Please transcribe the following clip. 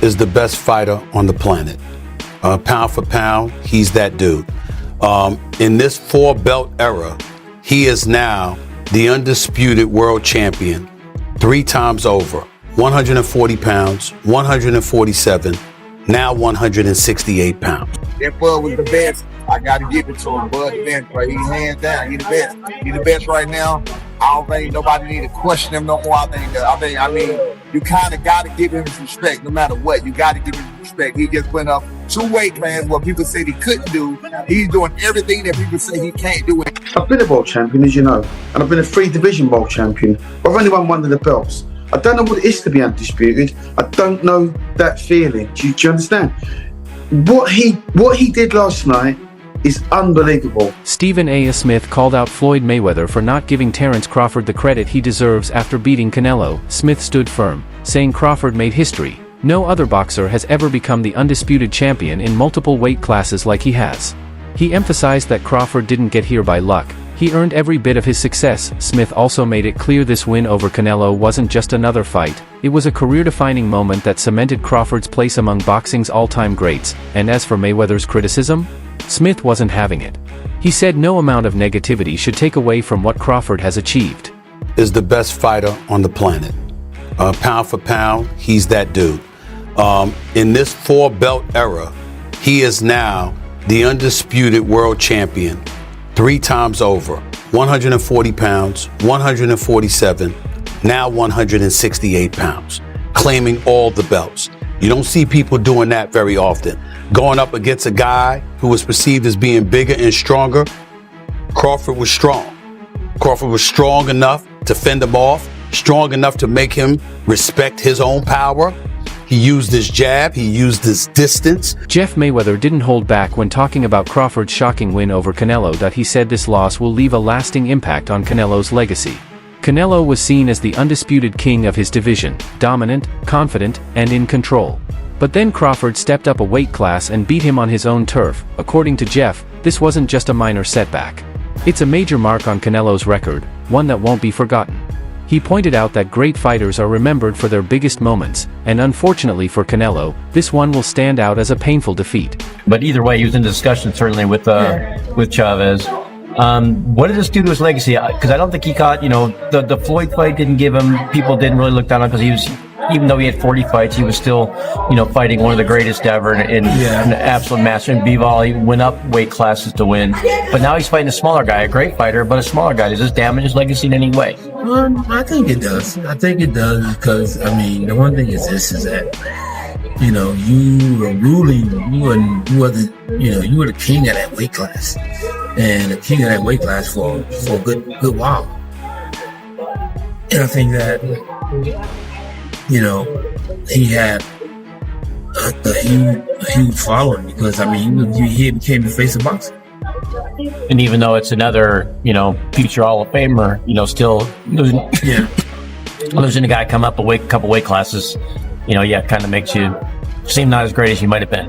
is the best fighter on the planet. Pound for pound, he's that dude. In this 4-belt era, he is now the undisputed world champion 3 times over. 140 pounds, 147, now 168 pounds. That Bud was the best. I got to give it to him. Bud the best, right? He's hands down. He's the best. He's the best right now. I don't think nobody need to question him no more. I mean, you kind of got to give him his respect no matter what. You got to give him respect. He just went up 2 weight classes what people said he couldn't do. He's doing everything that people say he can't do. I've been a world champion, as you know, and I've been a 3-division world champion. I've only won 1 of the belts. I don't know what it is to be undisputed. I don't know that feeling. Do you understand? What he did last night is unbelievable. Stephen A. Smith called out Floyd Mayweather for not giving Terence Crawford the credit he deserves after beating Canelo. Smith stood firm, saying Crawford made history. No other boxer has ever become the undisputed champion in multiple weight classes like he has. He emphasized that Crawford didn't get here by luck. He earned every bit of his success. Smith also made it clear this win over Canelo wasn't just another fight, it was a career-defining moment that cemented Crawford's place among boxing's all-time greats. And as for Mayweather's criticism, Smith wasn't having it. He said no amount of negativity should take away from what Crawford has achieved. Is the best fighter on the planet. Pound for pound, he's that dude. In this 4-belt era, he is now the undisputed world champion 3 times over. 140 pounds, 147, now 168 pounds, claiming all the belts. You don't see people doing that very often. Going up against a guy who was perceived as being bigger and stronger, Crawford was strong. Crawford was strong enough to fend him off, strong enough to make him respect his own power. He used his jab, he used his distance. Jeff Mayweather didn't hold back when talking about Crawford's shocking win over Canelo. He said this loss will leave a lasting impact on Canelo's legacy. Canelo was seen as the undisputed king of his division, dominant, confident, and in control. But then Crawford stepped up a weight class and beat him on his own turf. According to Jeff, this wasn't just a minor setback. It's a major mark on Canelo's record, one that won't be forgotten. He pointed out that great fighters are remembered for their biggest moments, and unfortunately for Canelo, this one will stand out as a painful defeat. But either way, he was in discussion certainly with Chavez. What did this do to his legacy? Because I don't think he caught, the Floyd fight didn't give him, people didn't really look down on him because even though he had 40 fights, he was still, fighting one of the greatest ever in an absolute master. In Bivol, he went up weight classes to win. But now he's fighting a smaller guy, a great fighter, but a smaller guy. Does this damage his legacy in any way? I think it does. I think it does because, the one thing is this, is that, you were ruling, you were the king of that weight class. And the king of that weight class for a good while. And I think that, he had a huge following because, he became the face of boxing. And even though it's another, future Hall of Famer, still losing a guy come up a couple weight classes, kind of makes you seem not as great as you might have been.